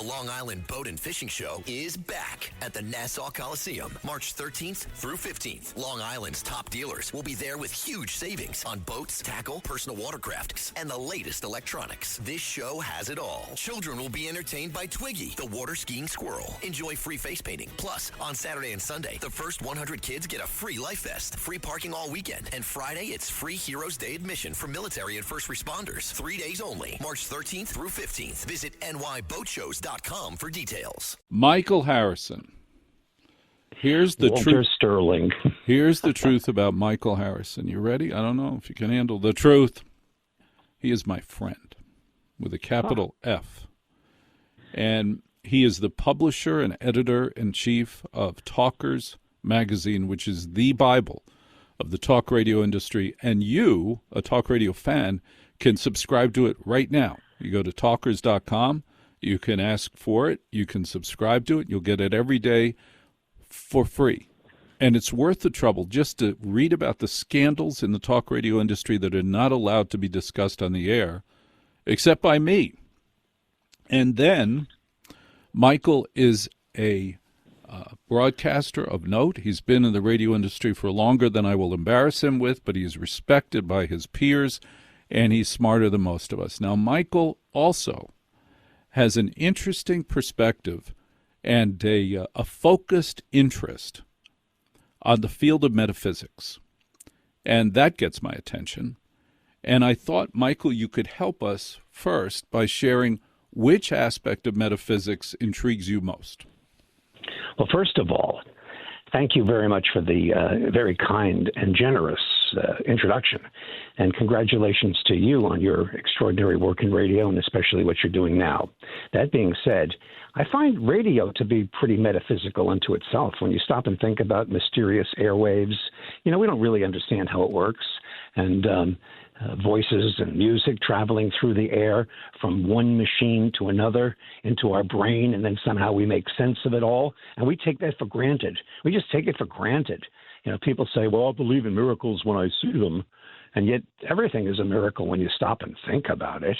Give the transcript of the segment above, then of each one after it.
Long Island Boat and Fishing Show is back at the Nassau Coliseum, March 13th through 15th. Long Island's top dealers will be there with huge savings on boats, tackle, personal watercrafts, and the latest electronics. This show has it all. Children will be entertained by Twiggy, the water skiing squirrel. Enjoy free face painting. Plus, on Saturday and Sunday, the first 100 kids get a free life vest, free parking all weekend, and Friday, it's free Heroes Day admission for military and first responders. 3 days only, March 13th through 15th. Visit nyboatshows.com for details. Michael Harrison. Here's the Walter truth. Sterling. Here's the truth about Michael Harrison. You ready? I don't know if you can handle the truth. He is my friend with a capital F. And he is the publisher and editor-in-chief of Talkers Magazine, which is the Bible of the talk radio industry. And you, a talk radio fan, can subscribe to it right now. You go to talkers.com. You can ask for it. You can subscribe to it. You'll get it every day for free. And it's worth the trouble just to read about the scandals in the talk radio industry that are not allowed to be discussed on the air, except by me. And then Michael is a broadcaster of note. He's been in the radio industry for longer than I will embarrass him with, but he's respected by his peers, and he's smarter than most of us. Now, Michael also has an interesting perspective and a focused interest on the field of metaphysics, and that gets my attention. And I thought, Michael, you could help us first by sharing which aspect of metaphysics intrigues you most. Well, first of all, thank you very much for the very kind and generous introduction. And congratulations to you on your extraordinary work in radio, and especially what you're doing now. That being said, I find radio to be pretty metaphysical unto itself. When you stop and think about mysterious airwaves, we don't really understand how it works. And voices and music traveling through the air from one machine to another into our brain, and then somehow we make sense of it all. And we take that for granted. We just take it for granted. People say, well, I'll believe in miracles when I see them. And yet everything is a miracle when you stop and think about it.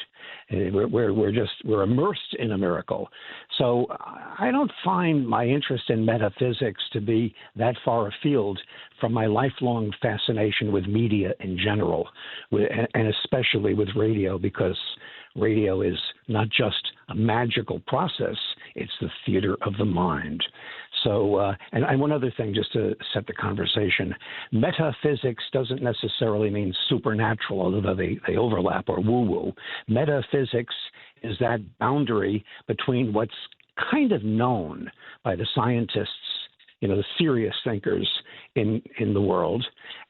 We're immersed in a miracle. So I don't find my interest in metaphysics to be that far afield from my lifelong fascination with media in general, and especially with radio, because radio is not just a magical process, it's the theater of the mind. So, and one other thing, just to set the conversation, metaphysics doesn't necessarily mean supernatural, although they overlap, or woo-woo. Metaphysics is that boundary between what's kind of known by the scientists, the serious thinkers in the world,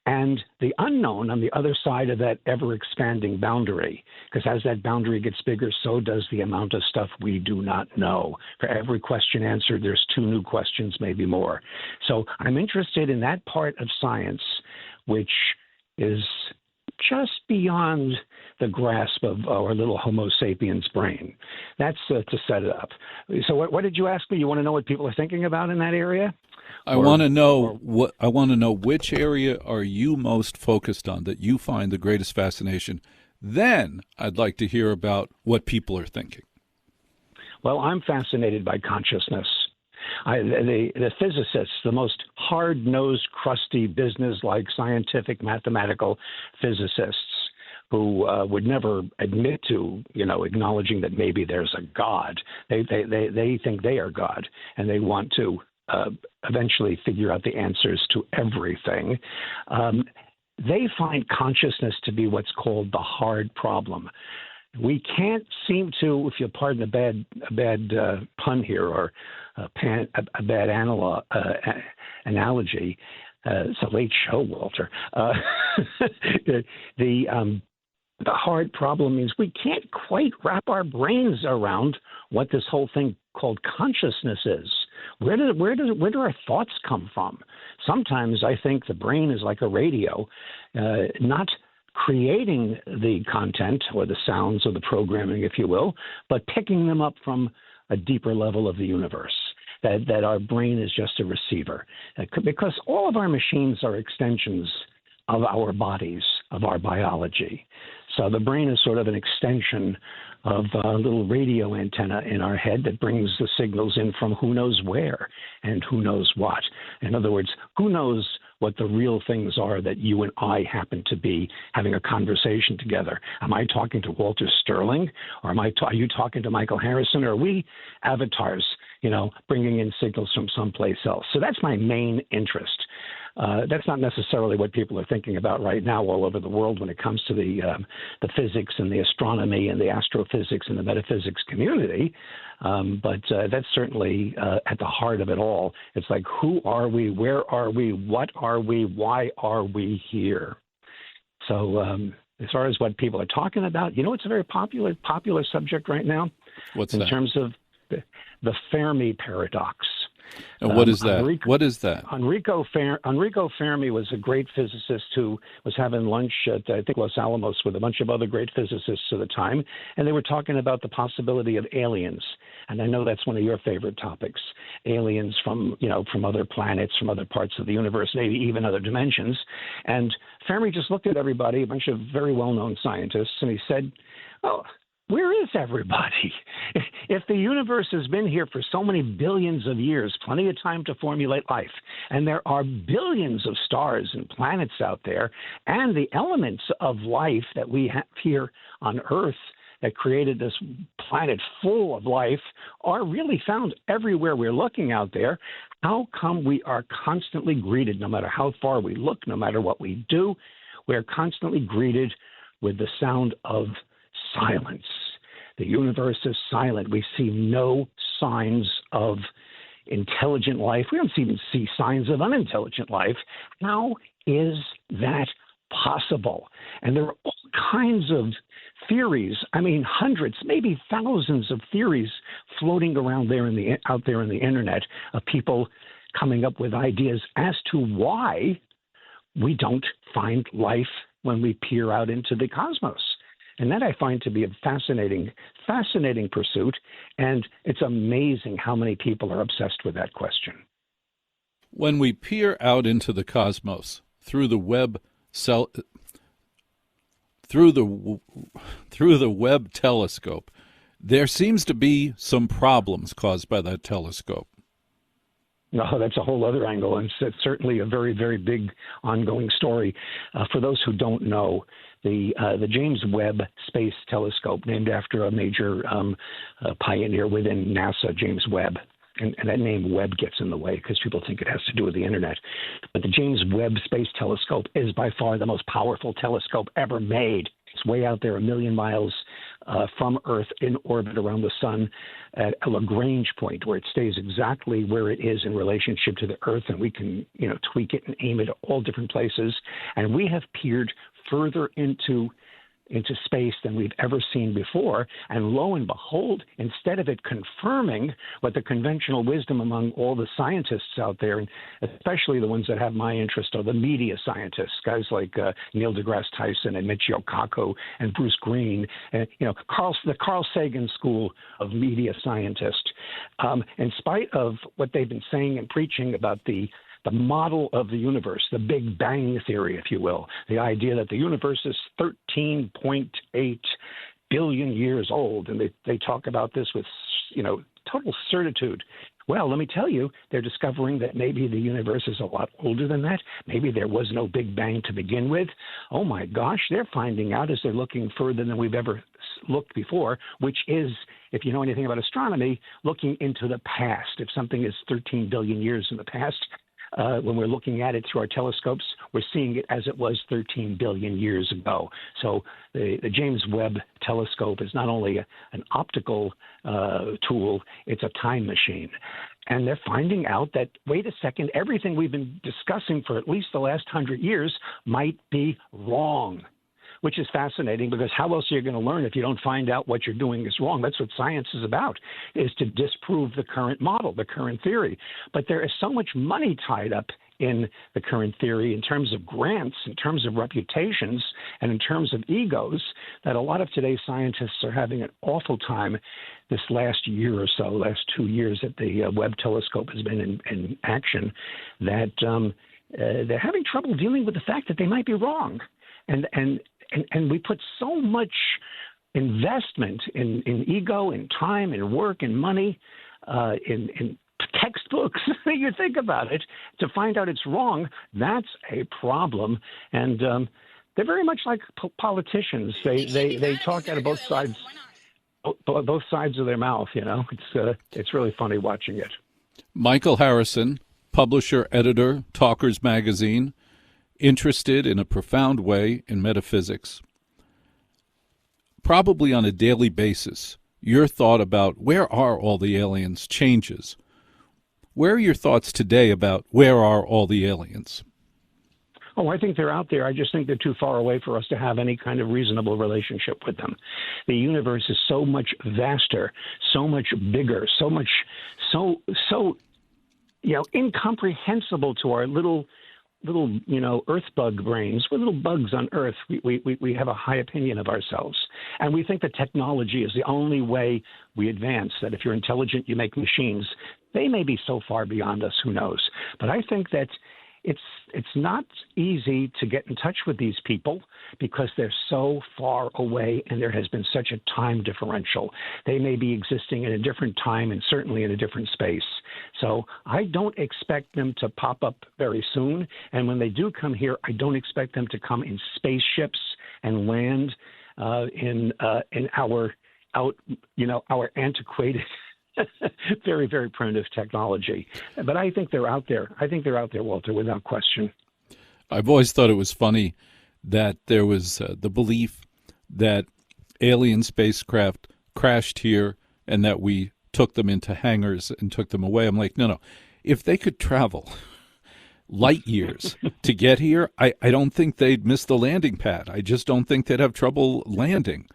and the unknown on the other side of that ever-expanding boundary. Because as that boundary gets bigger, so does the amount of stuff we do not know. For every question answered, there's 2 new questions, maybe more. So I'm interested in that part of science, which is just beyond the grasp of our little Homo sapiens brain. That's to set it up. So what did you ask me? You want to know what people are thinking about in that area? I want to know which area are you most focused on that you find the greatest fascination. Then I'd like to hear about what people are thinking. Well, I'm fascinated by consciousness. The physicists, the most hard-nosed, crusty, business-like, scientific, mathematical physicists who would never admit to, acknowledging that maybe there's a God. They think they are God, and they want to eventually figure out the answers to everything. They find consciousness to be what's called the hard problem. We can't seem to, if you'll pardon a bad pun here, or a bad analogy. It's a late show, Walter. The hard problem means we can't quite wrap our brains around what this whole thing called consciousness is. Where do our thoughts come from? Sometimes I think the brain is like a radio, not creating the content or the sounds or the programming, if you will, but picking them up from a deeper level of the universe. That our brain is just a receiver, because all of our machines are extensions of our bodies, of our biology. So the brain is sort of an extension of a little radio antenna in our head that brings the signals in from who knows where and who knows what. In other words, who knows what the real things are that you and I happen to be having a conversation together. Am I talking to Walter Sterling, or are you talking to Michael Harrison, or are we avatars, bringing in signals from someplace else? So that's my main interest. That's not necessarily what people are thinking about right now all over the world when it comes to the physics and the astronomy and the astrophysics and the metaphysics community. But that's certainly at the heart of it all. It's like, who are we? Where are we? What are we? Why are we here? So as far as what people are talking about, it's a very popular subject right now. What's in that? terms of the Fermi paradox. And what is that? What is that? Enrico Fermi was a great physicist who was having lunch at, I think, Los Alamos with a bunch of other great physicists at the time, and they were talking about the possibility of aliens. And I know that's one of your favorite topics, aliens from other planets, from other parts of the universe, maybe even other dimensions. And Fermi just looked at everybody, a bunch of very well-known scientists, and he said, "Oh, where is everybody? If the universe has been here for so many billions of years, plenty of time to formulate life, and there are billions of stars and planets out there, and the elements of life that we have here on Earth that created this planet full of life are really found everywhere we're looking out there. How come we are constantly greeted, no matter how far we look, no matter what we do, we're constantly greeted with the sound of silence? The universe is silent. We see no signs of intelligent life. We don't even see signs of unintelligent life. How is that possible?" And there are all kinds of theories. I mean, hundreds, maybe thousands of theories floating around out there in the internet of people coming up with ideas as to why we don't find life when we peer out into the cosmos. And that I find to be a fascinating pursuit. And it's amazing how many people are obsessed with that question. When we peer out into the cosmos through the Webb telescope, there seems to be some problems caused by that telescope. No, that's a whole other angle, and it's certainly a very, very big ongoing story. For those who don't know, the James Webb Space Telescope, named after a major pioneer within NASA, James Webb, and that name Webb gets in the way because people think it has to do with the internet. But the James Webb Space Telescope is by far the most powerful telescope ever made. It's way out there, 1 million miles from Earth in orbit around the sun at a Lagrange point where it stays exactly where it is in relationship to the Earth, and we can, tweak it and aim it at all different places. And we have peered further into space than we've ever seen before. And lo and behold, instead of it confirming what the conventional wisdom among all the scientists out there, and especially the ones that have my interest, are the media scientists, guys like Neil deGrasse Tyson and Michio Kaku and Bruce Green, and, the Carl Sagan school of media scientists. In spite of what they've been saying and preaching about the model of the universe, the Big Bang theory, if you will, the idea that the universe is 13.8 billion years old, and they talk about this with, total certitude. Well, let me tell you, they're discovering that maybe the universe is a lot older than that. Maybe there was no Big Bang to begin with. Oh my gosh, they're finding out as they're looking further than we've ever looked before, which is, if you know anything about astronomy, looking into the past. If something is 13 billion years in the past, when we're looking at it through our telescopes, we're seeing it as it was 13 billion years ago. So the James Webb Telescope is not only an optical tool, it's a time machine. And they're finding out that, wait a second, everything we've been discussing for at least the last 100 years might be wrong, which is fascinating, because how else are you going to learn if you don't find out what you're doing is wrong? That's what science is about, is to disprove the current model, the current theory. But there is so much money tied up in the current theory in terms of grants, in terms of reputations, and in terms of egos, that a lot of today's scientists are having an awful time this last year or so, last 2 years that the Webb telescope has been in action, that they're having trouble dealing with the fact that they might be wrong. And and we put so much investment in ego and time and work and money in textbooks. You think about it, to find out it's wrong, that's a problem. And they're very much like politicians. They talk out of both sides of their mouth. It's really funny watching it. Michael Harrison, publisher, editor, Talkers Magazine, interested in a profound way in metaphysics. Probably on a daily basis, your thought about where are all the aliens changes. Where are your thoughts today about where are all the aliens? Oh, I think they're out there. I just think they're too far away for us to have any kind of reasonable relationship with them. The universe is so much vaster, so much bigger, so incomprehensible to our little earth bug brains. We're little bugs on Earth. We have a high opinion of ourselves. And we think that technology is the only way we advance, that if you're intelligent, you make machines. They may be so far beyond us, who knows? But I think that it's not easy to get in touch with these people because they're so far away and there has been such a time differential. They may be existing in a different time and certainly in a different space. So I don't expect them to pop up very soon. And when they do come here, I don't expect them to come in spaceships and land in our antiquated very, very primitive technology. But I think they're out there. Walter, without question. I've always thought it was funny that there was the belief that alien spacecraft crashed here and that we took them into hangars and took them away. I'm like, no. If they could travel light years to get here, I don't think they'd miss the landing pad. I just don't think they'd have trouble landing.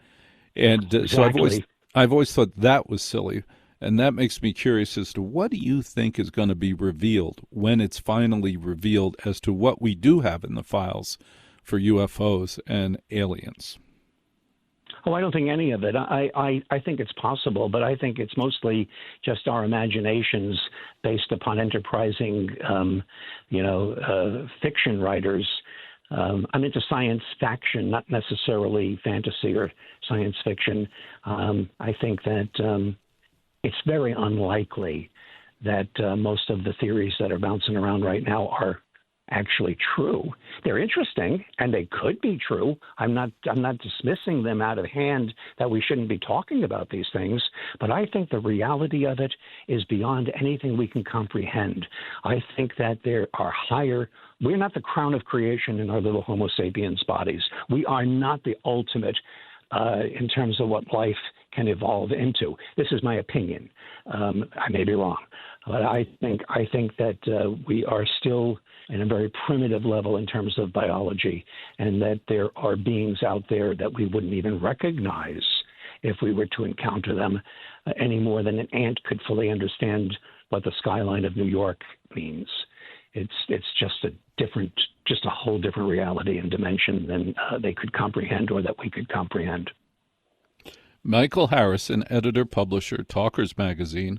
And exactly. So I've always thought that was silly. And that makes me curious as to what do you think is going to be revealed when it's finally revealed as to what we do have in the files for UFOs and aliens? Oh, I don't think any of it. I think it's possible, but I think it's mostly just our imaginations based upon enterprising, fiction writers. I'm into science fiction, not necessarily fantasy or science fiction. I think that it's very unlikely that most of the theories that are bouncing around right now are actually true. They're interesting, and they could be true. I'm not dismissing them out of hand that we shouldn't be talking about these things, but I think the reality of it is beyond anything we can comprehend. I think that there are higher. We're not the crown of creation in our little Homo sapiens bodies. We are not the ultimate in terms of what life can evolve into. This is my opinion. I may be wrong, but I think that we are still in a very primitive level in terms of biology, and that there are beings out there that we wouldn't even recognize if we were to encounter them, any more than an ant could fully understand what the skyline of New York means. It's just a whole different reality and dimension than they could comprehend or that we could comprehend. Michael Harrison, editor, publisher, Talkers Magazine,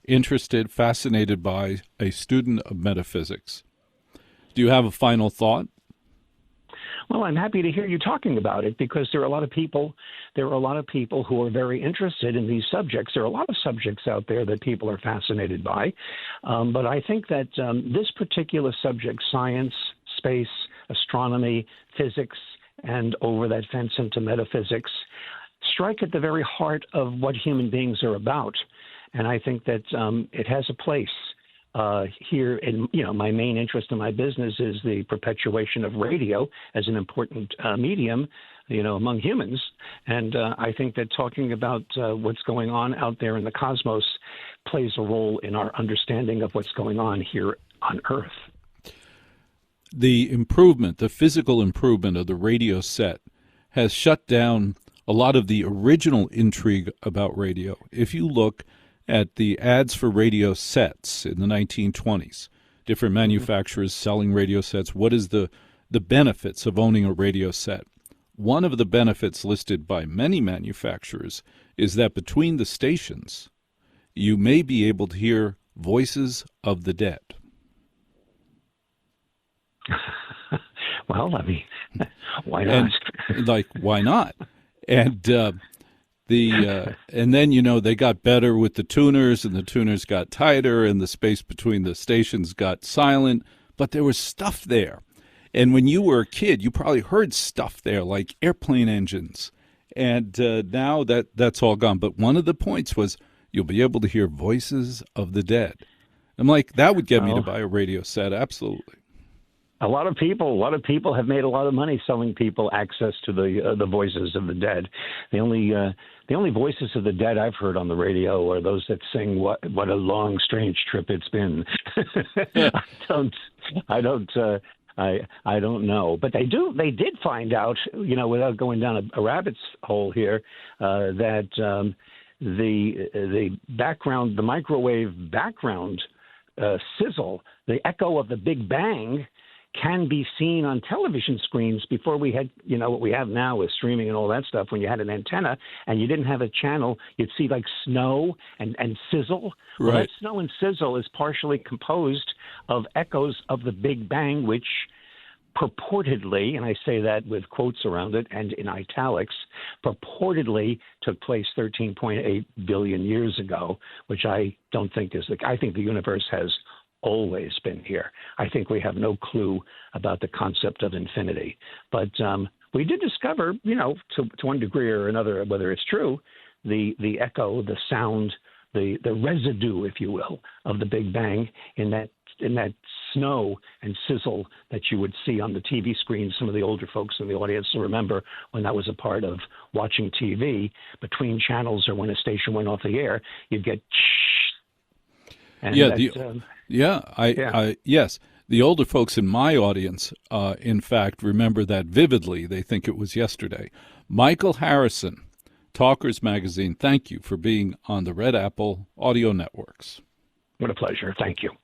interested, fascinated by, a student of metaphysics. Do you have a final thought? Well, I'm happy to hear you talking about it because there are a lot of people who are very interested in these subjects. There are a lot of subjects out there that people are fascinated by. But I think that this particular subject, science, space, astronomy, physics, and over that fence into metaphysics, strike at the very heart of what human beings are about. And I think that it has a place here. In my main interest in my business is the perpetuation of radio as an important medium, among humans. And I think that talking about what's going on out there in the cosmos plays a role in our understanding of what's going on here on Earth. The improvement, the physical improvement of the radio set has shut down a lot of the original intrigue about radio. If you look at the ads for radio sets in the 1920s, different manufacturers selling radio sets, what is the benefits of owning a radio set? One of the benefits listed by many manufacturers is that between the stations, you may be able to hear voices of the dead. Well, I mean, why not? And, like, why not? And and then, you know, they got better with the tuners, and the tuners got tighter, and the space between the stations got silent, but there was stuff there. And when you were a kid, you probably heard stuff there, like airplane engines. And now that's all gone. But one of the points was you'll be able to hear voices of the dead. I'm like, that would get me to buy a radio set, absolutely. A lot of people have made a lot of money selling people access to the voices of the dead. The only voices of the dead I've heard on the radio are those that sing "What a long, strange trip it's been." I don't know, but they did find out, you know, without going down a rabbit's hole here, that the background, the microwave background sizzle, the echo of the Big Bang, can be seen on television screens. Before we had, you know, what we have now with streaming and all that stuff. When you had an antenna and you didn't have a channel, you'd see like snow and sizzle. Right. Well, that snow and sizzle is partially composed of echoes of the Big Bang, which purportedly, and I say that with quotes around it and in italics, purportedly took place 13.8 billion years ago, which I don't think is I think the universe has always been here. I think we have no clue about the concept of infinity. But we did discover, you know, to one degree or another, whether it's true, the echo, the sound, the residue, if you will, of the Big Bang in that snow and sizzle that you would see on the TV screen. Some of the older folks in the audience will remember when that was a part of watching TV between channels, or when a station went off the air, you'd get and yes. The older folks in my audience, in fact, remember that vividly. They think it was yesterday. Michael Harrison, Talkers Magazine, thank you for being on the Red Apple Audio Networks. What a pleasure. Thank you.